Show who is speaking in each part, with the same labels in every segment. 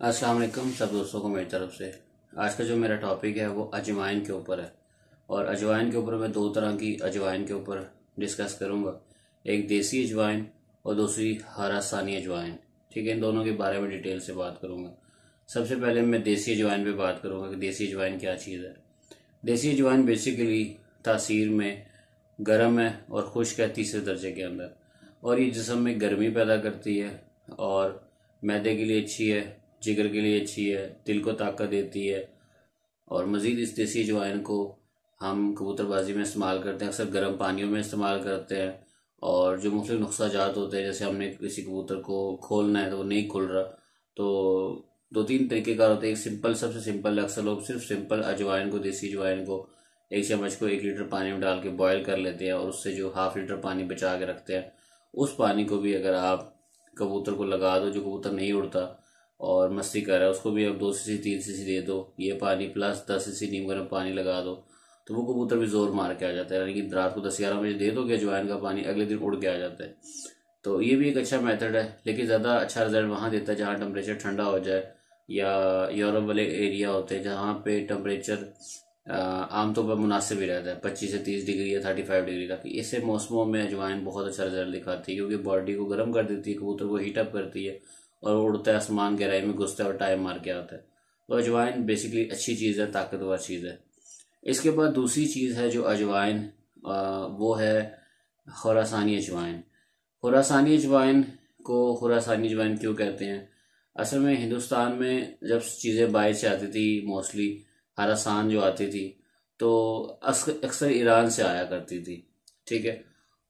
Speaker 1: अस्सलाम वालेकुम सब दोस्तों को मेरी तरफ से। आज का जो मेरा टॉपिक है वो अजवाइन के ऊपर है। और अजवाइन के ऊपर मैं दो तरह की अजवाइन के ऊपर डिस्कस करूंगा। एक देसी अजवाइन और दूसरी हरासानी अजवाइन। ठीक है, इन दोनों के बारे में डिटेल से बात करूंगा। सबसे पहले मैं देसी अजवाइन पे बात करूंगा कि देसी अजवाइन क्या चीज़ है। देसी अजवाइन बेसिकली तासीर में गर्म है और खुश्क है तीसरे दर्जे के अंदर, और ये जिस्म में गर्मी पैदा करती है और मैदे के लिए अच्छी है, जिगर के लिए अच्छी है, दिल को ताकत देती है। और मज़ीद इस देसी अजवाइन को हम कबूतरबाजी में इस्तेमाल करते हैं, अक्सर गर्म पानियों में इस्तेमाल करते हैं। और जो मुख्तलिफ नुस्खाजात होते हैं, जैसे हमने किसी कबूतर को खोलना है तो वो नहीं खुल रहा, तो दो तीन तरीके का होता है। एक सिंपल, सबसे सिंपल, अक्सर लोग सिर्फ सिंपल अजवाइन को, देसी अजवाइन को एक चम्मच को 1 लीटर पानी में डाल के बॉयल कर लेते हैं और उससे जो ½ लीटर पानी बचा के रखते हैं, उस पानी को भी अगर आप कबूतर को लगा दो, जो कबूतर नहीं उड़ता और मस्ती कर रहा है, उसको भी आप 2 सीसी 3 सीसी दे दो ये पानी प्लस 10 सीसी नीम गर्म पानी लगा दो, तो वो कबूतर भी जोर मार के आ जाता है। यानी कि रात को 10-11 बजे दे दोगे अजवाइन का पानी, अगले दिन उड़ के आ जाता है। तो ये भी एक अच्छा मेथड है, लेकिन ज़्यादा अच्छा रिजल्ट वहाँ देता है जहाँ टेम्परेचर ठंडा हो जाए, या यूरोप वाले एरिया होते हैं जहाँ पे टेम्परेचर आमतौर पर मुनासिब ही रहता है, 25 से 30 डिग्री या 35 डिग्री तक। ऐसे मौसमों में अजवाइन बहुत अच्छा रिजल्ट दिखाती है, क्योंकि बॉडी को गर्म कर देती है, कबूतर को हीटअप करती है और वो उड़ता है, आसमान गहराई में घुसता है और टाइम मार के आता है। तो अजवाइन बेसिकली अच्छी चीज़ है, ताकतवर चीज़ है। इसके बाद दूसरी चीज़ है जो अजवाइन, वो है खुरासानी अजवाइन। खुरासानी अजवाइन को खुरासानी अजवाइन क्यों कहते हैं? असल में हिंदुस्तान में जब चीज़ें बाहर से आती थी, मोस्टली हरासान जो आती थी, तो अक्सर ईरान से आया करती थी। ठीक है,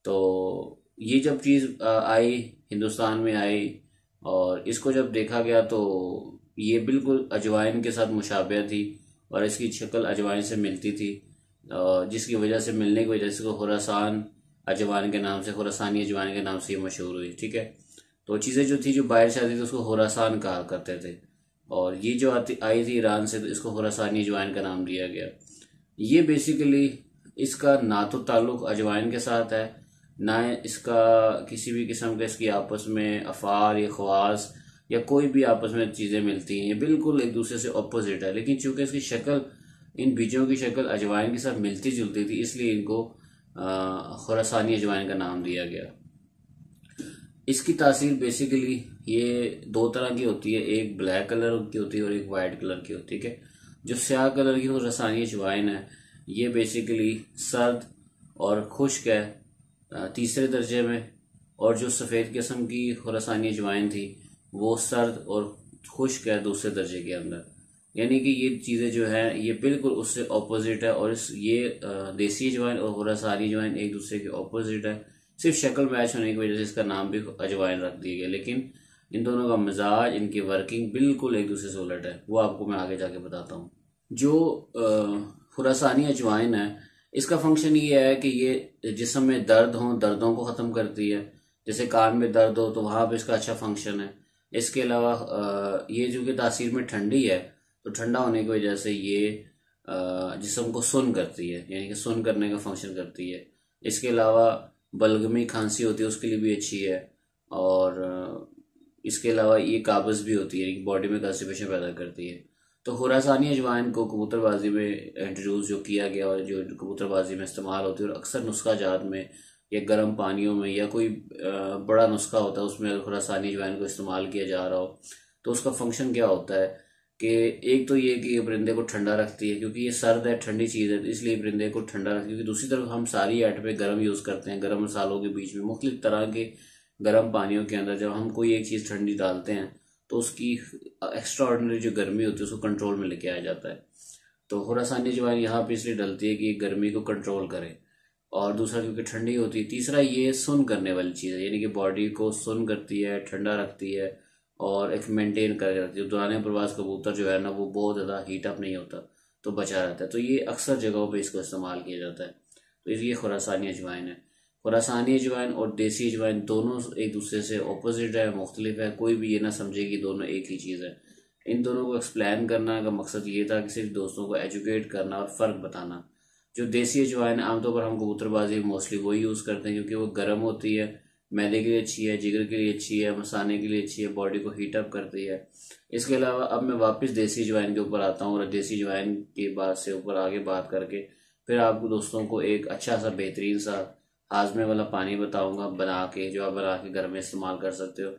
Speaker 1: तो ये जब चीज़ आई, हिंदुस्तान में आई, और इसको जब देखा गया तो ये बिल्कुल अजवाइन के साथ मुशाबह थी और इसकी शक्ल अजवाइन से मिलती थी, जिसकी वजह से, मिलने की वजह से इसको खुरासान अजवाइन के नाम से, खुरासानी अजवाइन के नाम से ये मशहूर हुई। ठीक है, तो चीज़ें जो थी जो बाहर से आती थी उसको खुरासान कहा करते थे, और ये जो आई थी ईरान से, तो इसको खुरासानी अजवाइन का नाम दिया गया। ये बेसिकली, इसका ना तो ताल्लुक अजवाइन के साथ है, ना इसका किसी भी किस्म का इसकी आपस में अफार या ख्वास या कोई भी आपस में चीज़ें मिलती हैं। ये बिल्कुल एक दूसरे से अपोजिट है, लेकिन चूंकि इसकी शक्ल, इन बीजों की शक्ल अजवाइन के साथ मिलती जुलती थी, इसलिए इनको खुरासानी अजवाइन का नाम दिया गया। इसकी तासीर बेसिकली ये दो तरह की होती है, एक ब्लैक कलर की होती है और एक वाइट कलर की होती है। ठीक है, जो स्याह कलर की खुरासानी अजवाइन है, ये बेसिकली सर्द और खुश्क है तीसरे दर्जे में, और जो सफ़ेद किस्म की खुरासानी अजवाइन थी वो सर्द और खुश्क है दूसरे दर्जे के अंदर। यानी कि ये चीज़ें जो है ये बिल्कुल उससे ऑपोजिट है, और देसी अजवाइन और खुरासानी अजवाइन एक दूसरे के ऑपोजिट है। सिर्फ शक्ल मैच होने की वजह से इसका नाम भी अजवाइन रख दिया गया, लेकिन इन दोनों का मिजाज, इनकी वर्किंग बिल्कुल एक दूसरे से उलट है। वो आपको मैं आगे जाके बताता हूँ। जो खुरासानी अजवाइन है, इसका फंक्शन ये है कि ये जिस्म में दर्द हो, दर्दों को ख़त्म करती है। जैसे कान में दर्द हो तो वहाँ पे इसका अच्छा फंक्शन है। इसके अलावा ये जो कि तासीर में ठंडी है, तो ठंडा होने की वजह से ये जिस्म को सुन्न करती है, यानी कि सुन्न करने का फंक्शन करती है। इसके अलावा बलगमी खांसी होती है, उसके लिए भी अच्छी है। और इसके अलावा ये काबज़ भी होती है, यानी कि बॉडी में कंस्टिपेशन पैदा करती है। तो खुरासानी अजवाइन को कबूतरबाजी में इंट्रोड्यूस जो किया गया और जो कबूतरबाजी में इस्तेमाल होती है, और अक्सर नुस्खा जात में या गर्म पानियों में या कोई बड़ा नुस्खा होता है उसमें अगर खुरासानी अजवाइन को इस्तेमाल किया जा रहा हो, तो उसका फंक्शन क्या होता है कि एक तो ये कि ये परिंदे को ठंडा रखती है, क्योंकि ये सर्द है, ठंडी चीज़ है, तो इसलिए परिंदे को ठंडा रखती है। क्योंकि दूसरी तरफ हम सारी आइट पे गर्म यूज़ करते हैं, गर्म मसालों के बीच में मुख्तलिफ तरह के गर्म पानियों के अंदर जब हम कोई एक चीज़ ठंडी डालते हैं तो उसकी एक्स्ट्रा ऑर्डिनरी जो गर्मी होती है उसको कंट्रोल में लेके आया जाता है। तो खुरासानी अजवाइन यहाँ पे इसलिए डलती है कि ये गर्मी को कंट्रोल करे, और दूसरा क्योंकि ठंडी होती है, तीसरा ये सुन्न करने वाली चीज़ है, यानी कि बॉडी को सुन्न करती है, ठंडा रखती है और एक मेंटेन करके रखती है। दौरान प्रवास कबूतर जो है ना, वो बहुत ज़्यादा हीटअप नहीं होता, तो बचा रहता है। तो ये अक्सर जगहों पे इसको इस्तेमाल किया जाता है। तो ये खुरासानी अजवाइन है। खुरासानी अजवाइन और देसी अजवाइन दोनों एक दूसरे से ऑपोजिट है, मुख्तलिफ है। कोई भी ये ना समझे कि दोनों एक ही चीज़ है। इन दोनों को एक्सप्लेन करना का मकसद ये था कि सिर्फ दोस्तों को एजुकेट करना और फ़र्क बताना। जो देसी अजवाइन आमतौर पर हम कबूतरबाजी मोस्टली वही यूज़ करते हैं, क्योंकि वो गर्म होती है, मैदे के लिए अच्छी है, जिगर के लिए अच्छी है, मसाने के लिए अच्छी है, बॉडी को हीट अप करती है। इसके अलावा अब मैं वापस देसी अजवाइन के ऊपर आता हूँ और देसी अजवाइन की बात से ऊपर आगे बात करके फिर आपको दोस्तों को एक अच्छा सा बेहतरीन सा हाजमे वाला पानी बताऊंगा बना के, जो आप बना के घर में इस्तेमाल कर सकते हो।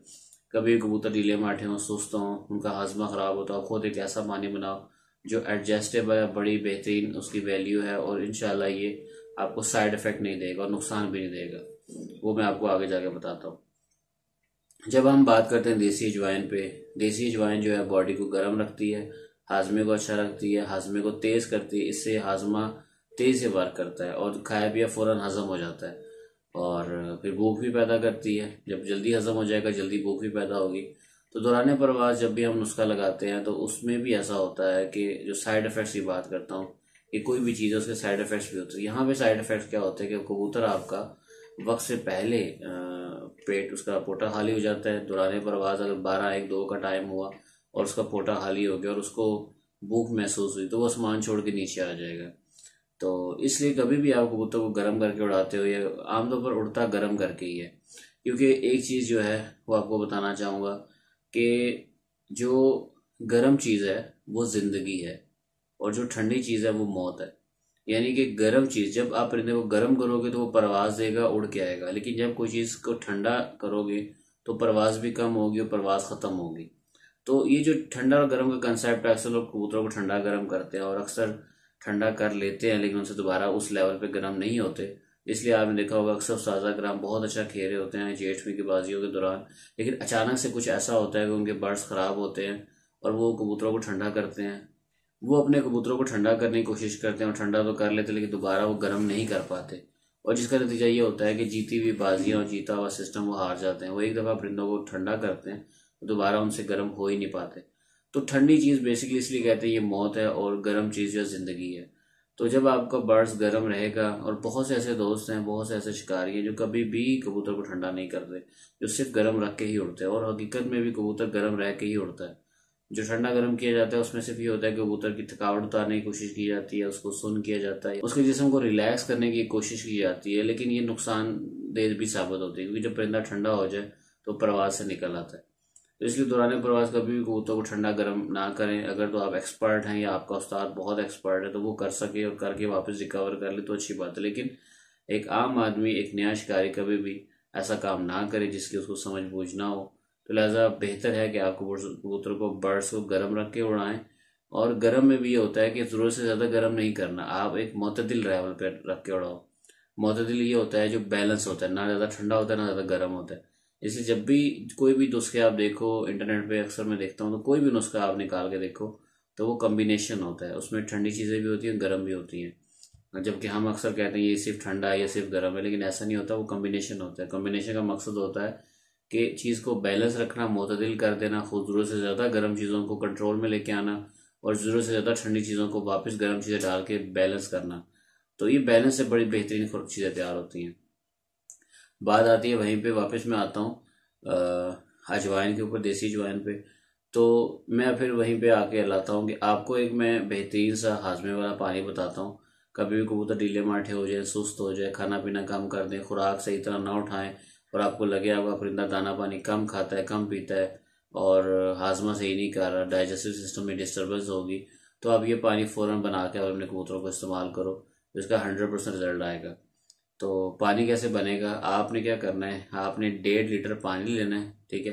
Speaker 1: कभी कबूतर ढीले माठे हों, सुस्त हों, उनका हाजमा ख़राब होता हो, खुद एक ऐसा पानी बनाओ जो एडजस्टेबल है, बड़ी बेहतरीन उसकी वैल्यू है और इंशाल्लाह ये आपको साइड इफ़ेक्ट नहीं देगा और नुकसान भी नहीं देगा। वो मैं आपको आगे जाके बताता हूँ। जब हम बात करते हैं देसी अजवाइन पे, देसी अजवाइन जो है बॉडी को गर्म रखती है, हाजमे को अच्छा रखती है, हाजमे को तेज़ करती है, इससे हाजमा तेज़ से वर्क करता है और खाया पिया फ़ौरन हज़म हो जाता है और फिर भूख भी पैदा करती है। जब जल्दी हज़म हो जाएगा जल्दी भूख भी पैदा होगी। तो दौरान प्रवास जब भी हम नुस्खा लगाते हैं तो उसमें भी ऐसा होता है कि जो साइड इफ़ेक्ट्स की बात करता हूँ कि कोई भी चीज़ है उसके साइड इफ़ेक्ट्स भी होते हैं। यहाँ पे साइड इफ़ेक्ट्स क्या होते हैं कि कबूतर आपका वक्त से पहले पेट उसका पोटा खाली हो जाता है। दौरान प्रवास अगर 12-1-2 का टाइम हुआ और उसका पोटा खाली हो गया और उसको भूख महसूस हुई तो वो आसमान छोड़ के नीचे आ जाएगा। तो इसलिए कभी भी आप कबूतर को गर्म करके उड़ाते हो, या आमतौर पर उड़ता गर्म करके ही है, क्योंकि एक चीज़ जो है वो आपको बताना चाहूँगा कि जो गर्म चीज़ है वो ज़िंदगी है और जो ठंडी चीज़ है वो मौत है। यानी कि गर्म चीज़, जब आप परिंदे को गर्म करोगे तो वो परवाज़ देगा, उड़ के आएगा, लेकिन जब कोई चीज़ को ठंडा करोगे तो परवाज़ भी कम होगी और परवाज़ ख़त्म होगी। तो ये जो ठंडा और गर्म का कंसेप्ट है, अक्सर लोग कबूतरों को ठंडा गर्म करते हैं और अक्सर ठंडा कर लेते हैं लेकिन उनसे दोबारा उस लेवल पे गर्म नहीं होते। इसलिए आपने देखा होगा अक्सर उस्ताद कराम बहुत अच्छा खेल रहे होते हैं जेठवीं की बाजियों के दौरान, लेकिन अचानक से कुछ ऐसा होता है कि उनके बर्ड्स ख़राब होते हैं और वो कबूतरों को ठंडा करते हैं। वो अपने कबूतरों को ठंडा करने की कोशिश करते हैं और ठंडा तो कर लेते हैं लेकिन दोबारा वो गर्म नहीं कर पाते और जिसका नतीजा ये होता है कि जीती हुई बाजियाँ और जीता हुआ सिस्टम वो हार जाते हैं। वो एक दफ़ा परिंदों को ठंडा करते हैं तो दोबारा उनसे गर्म हो ही नहीं पाते। तो ठंडी चीज़ बेसिकली इसलिए कहते हैं ये मौत है और गर्म चीज़ जो ज़िंदगी है। तो जब आपका बर्ड्स गर्म रहेगा, और बहुत से ऐसे दोस्त हैं, बहुत से ऐसे शिकारी हैं जो कभी भी कबूतर को ठंडा नहीं करते, जो सिर्फ गर्म रख के ही उड़ते हैं और हकीकत में भी कबूतर गर्म रह के ही उड़ता है। जो ठंडा गर्म किया जाता है उसमें सिर्फ ये होता है कि कबूतर की थकावट उतारने की कोशिश की जाती है, उसको सुन किया जाता है, उसके जिस्म को रिलैक्स करने की कोशिश की जाती है, लेकिन ये नुकसानदेह भी साबित होती है क्योंकि जब परिंदा ठंडा हो जाए तो प्रवास से निकल आता है। तो इसलिए दौरान प्रवास कभी भी कबूतर को ठंडा गर्म ना करें। अगर तो आप एक्सपर्ट हैं या आपका उस्ताद बहुत एक्सपर्ट है तो वो कर सके और करके वापस रिकवर कर ले तो अच्छी बात है, लेकिन एक आम आदमी, एक नया शिकारी कभी भी ऐसा काम ना करे जिसकी उसको समझ बूझ ना हो। तो लिहाजा बेहतर है कि आप कबूतर को, बर्ड्स को गर्म रख के उड़ाएं। और गर्म में भी ये होता है कि ज़रूरत से ज़्यादा गर्म नहीं करना, आप एक मोतदिल लेवल पर रख के उड़ाओ। मोतदिल ये होता है जो बैलेंस होता है, ना ज़्यादा ठंडा होता है ना ज़्यादा गर्म होता है। इसलिए जब भी कोई भी नुस्खे आप देखो इंटरनेट पे, अक्सर मैं देखता हूँ, तो कोई भी नुस्खा आप निकाल के देखो तो वो कम्बिनेशन होता है, उसमें ठंडी चीज़ें भी होती हैं, गर्म भी होती हैं। जबकि हम अक्सर कहते हैं ये सिर्फ ठंडा है, ये सिर्फ गर्म है, लेकिन ऐसा नहीं होता, वो कम्बिनेशन होता है। कम्बिनेशन का मकसद होता है कि चीज़ को बैलेंस रखना, मोतदिल कर देना, खुद ज़रूरत से ज़्यादा गर्म चीज़ों को कंट्रोल में लेके आना और ज़रूरत से ज़्यादा ठंडी चीज़ों को वापस गर्म चीज़ें डाल के बैलेंस करना। तो ये बैलेंस से बड़ी बेहतरीन चीज़ें तैयार होती हैं। बात आती है वहीं पे, वापस मैं आता हूँ अजवाइन के ऊपर, देसी अजवाइन पे। तो मैं फिर वहीं पे आके लाता हूँ कि आपको एक मैं बेहतरीन सा हाजमे वाला पानी बताता हूँ। कभी भी कबूतर ढीले माठे हो जाए, सुस्त हो जाए, खाना पीना कम कर दें, खुराक सही तरह ना उठाएं और आपको लगे आपका परिंदा दाना पानी कम खाता है, कम पीता है और हाजमा सही नहीं कर रहा, डाइजेस्टिव सिस्टम में डिस्टर्बेंस होगी, तो आप ये पानी फ़ौरन बना के अपने कबूतरों को इस्तेमाल करो, तो इसका 100% रिजल्ट आएगा। तो पानी कैसे बनेगा, आपने क्या करना है, आपने 1.5 लीटर पानी लेना है, ठीक है।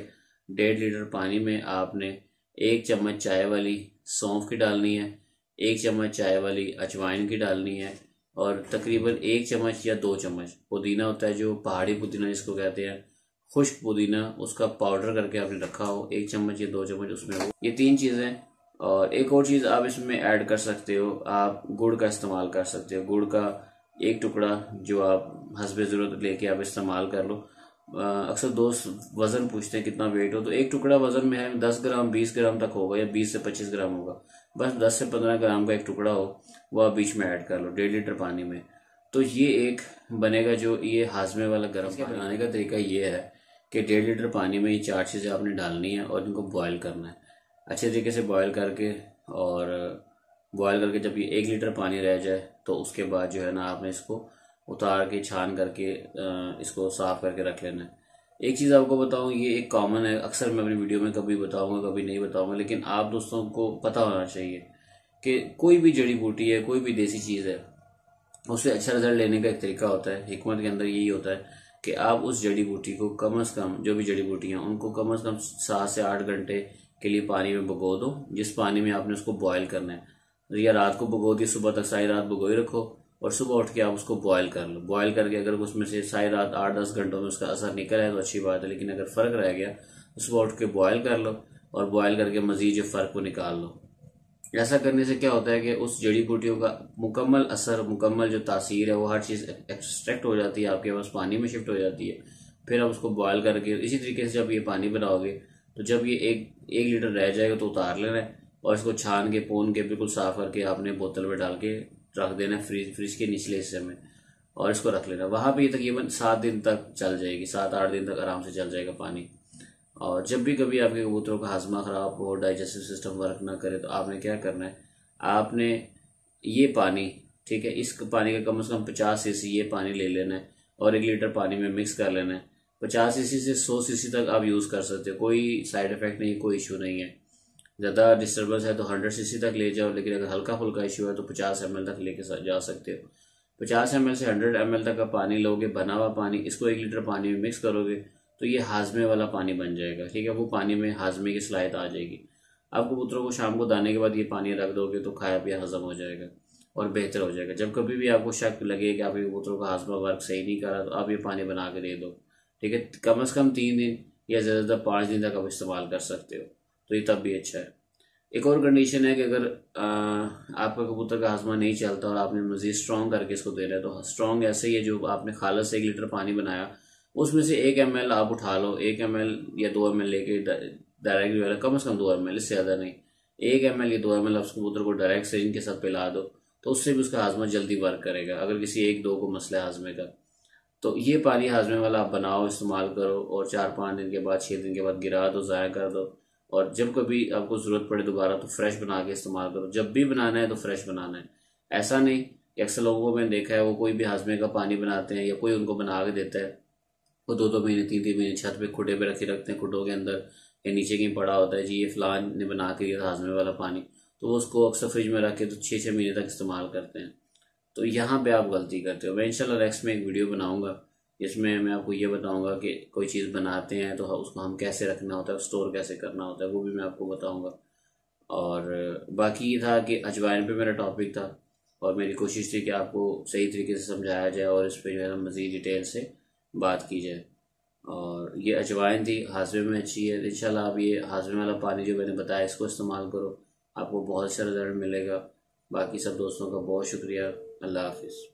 Speaker 1: 1.5 लीटर पानी में आपने 1 चम्मच चाय वाली सौंफ की डालनी है, 1 चम्मच चाय वाली अजवाइन की डालनी है और तकरीबन 1 चम्मच या 2 चम्मच पुदीना होता है, जो पहाड़ी पुदीना जिसको कहते हैं, खुश्क पुदीना, उसका पाउडर करके आपने रखा हो, 1 चम्मच या 2 चम्मच उसमें हो। ये 3 चीज़ें। और एक और चीज़ आप इसमें ऐड कर सकते हो, आप गुड़ का इस्तेमाल कर सकते हो। गुड़ का 1 टुकड़ा जो आप हस्बे ज़रूरत लेके आप इस्तेमाल कर लो। अक्सर दोस्त वज़न पूछते हैं कितना वेट हो, तो 1 टुकड़ा वज़न में है 10 ग्राम 20 ग्राम तक होगा या 20 से 25 ग्राम होगा। बस 10 से 15 ग्राम का 1 टुकड़ा हो, वो आप बीच में ऐड कर लो 1.5 लीटर पानी में। तो ये एक बनेगा जो ये हाजमे वाला गर्म पानी। बनाने का तरीका ये है कि 1.5 लीटर पानी में ये 4 चीज़ें आपने डालनी है और इनको बॉयल करना है अच्छे तरीके से बॉयल करके। और बॉयल करके जब ये 1 लीटर पानी रह जाए तो उसके बाद जो है ना आपने इसको उतार के छान करके इसको साफ़ करके रख लेना है। एक चीज़ आपको बताऊं, ये एक कॉमन है, अक्सर मैं अपनी वीडियो में कभी बताऊंगा कभी नहीं बताऊंगा, लेकिन आप दोस्तों को पता होना चाहिए कि कोई भी जड़ी बूटी है, कोई भी देसी चीज़ है, उससे अच्छा रिजल्ट लेने का एक तरीका होता है। हिकमत के अंदर यही होता है कि आप उस जड़ी बूटी को कम से कम, जो भी जड़ी बूटियाँ उनको कम से कम 7 से 8 घंटे के लिए पानी में भिगो दो, जिस पानी में आपने उसको बॉयल करना है। या रात को भिगो दी, सुबह तक सारी रात भिगोई रखो और सुबह उठ के आप उसको बॉयल कर लो। बॉयल करके अगर उसमें से सारी रात 8-10 घंटों में उसका असर निकल आए तो अच्छी बात है, लेकिन अगर फ़र्क रह गया तो सुबह उठ के बॉयल कर लो और बॉयल करके मज़ीद जो फ़र्क को निकाल लो। ऐसा करने से क्या होता है कि उस जड़ी बूटियों का मुकम्मल असर, मुकम्मल जो तासीर है, वो हर चीज़ एक्सट्रैक्ट हो जाती है, आपके पास पानी में शिफ्ट हो जाती है। फिर आप उसको बॉयल करके इसी तरीके से जब ये पानी बनाओगे तो जब ये एक लीटर रह जाएगा तो उतार लेना है और इसको छान के पोन के बिल्कुल साफ़ करके आपने बोतल में डाल के रख देना है फ्रिज के निचले हिस्से में, और इसको रख लेना। वहाँ पे ये तकरीबन 7 दिन तक चल जाएगी, 7-8 दिन तक आराम से चल जाएगा पानी। और जब भी कभी आपके कबूतरों का हाजमा ख़राब हो, डाइजेस्टिव सिस्टम वर्क ना करे, तो आपने क्या करना है, आपने ये पानी, ठीक है, इस पानी का कम से कम 50 सीसी ये पानी ले लेना है और 1 लीटर पानी में मिक्स कर लेना है। 50 सीसी से 100 सीसी तक आप यूज़ कर सकते हो, कोई साइड इफ़ेक्ट नहीं, कोई इशू नहीं है। ज़्यादा डिस्टर्बेंस है तो 100 सीसी तक ले जाओ, लेकिन अगर हल्का फुल्का इशू है तो 50 ml तक लेके जा सकते हो। 50 ml से 100 ml तक का पानी लोगे, बना हुआ पानी, इसको 1 लीटर पानी में मिक्स करोगे तो ये हाजमे वाला पानी बन जाएगा, ठीक है। वो पानी में हाजमे की सलाहियत आ जाएगी। आप कबूतरों को शाम को दाने के बाद ये पानी रख दोगे तो खाया पिया हजम हो जाएगा और बेहतर हो जाएगा। जब कभी भी आपको शक लगे कि आपके कबूतरों का हाजमा वर्क सही नहीं कर रहा तो आप ये पानी बना के दे दो, ठीक है। कम से कम 3 दिन या ज़्यादा ज़्यादा 5 दिन तक आप इस्तेमाल कर सकते हो, तो ये तब भी अच्छा है। एक और कंडीशन है कि अगर आपका कबूतर का हाजमा नहीं चलता और आपने मज़ीद स्ट्रॉन्ग करके इसको दे रहे हैं, तो स्ट्रॉन्ग ऐसे ही है, जो आपने खालस से 1 लीटर पानी बनाया उसमें से 1 ml आप उठा लो, 1 ml या 2 ml लेके डायरेक्ट वाला, कम से कम 2 ml, इससे ज़्यादा नहीं, 1 ml या 2 ml आप कबूतर को डायरेक्ट सिरिंज के साथ पिला दो, तो उससे भी उसका हाजमा जल्दी वर्क करेगा। अगर किसी 1-2 को मसला है हाजमे का, तो ये पानी हाजमे वाला आप बनाओ, इस्तेमाल करो और 4-5 दिन के बाद, 6 दिन के बाद गिरा दो, ज़ाया कर दो। और जब कभी आपको ज़रूरत पड़े दोबारा तो फ्रेश बना के इस्तेमाल करो। जब भी बनाना है तो फ्रेश बनाना है। ऐसा नहीं कि अक्सर लोगों को मैंने देखा है, वो कोई भी हाजमे का पानी बनाते हैं या कोई उनको बना के देता है, वो 2-2 महीने 3-3 महीने छत पे खुडे पे रखे रखते हैं, खुडों के अंदर या नीचे कहीं पड़ा होता है, जी ये फलान ने बना के दिया था हाजमे वाला पानी, तो वो उसको अक्सर फ्रिज में रख के तो 6-6 महीने तक इस्तेमाल करते हैं। तो यहाँ पे आप गलती करते हो। मैं इंशाल्लाह नेक्स्ट में एक वीडियो बनाऊंगा जिसमें मैं आपको ये बताऊंगा कि कोई चीज़ बनाते हैं तो उसको हम कैसे रखना होता है, स्टोर कैसे करना होता है, वो भी मैं आपको बताऊंगा। और बाकी ये था कि अजवाइन पे मेरा टॉपिक था और मेरी कोशिश थी कि आपको सही तरीके से समझाया जाए और इस पर जो है ना मज़ीद डिटेल से बात की जाए। और ये अजवाइन थी, हाजमे में अच्छी है। इंशाल्लाह आप ये हाजमे वाला पानी जो मैंने बताया इसको इस्तेमाल करो, आपको बहुत अच्छा रिजल्ट मिलेगा। बाकी सब दोस्तों का बहुत शुक्रिया। अल्लाह हाफिज़।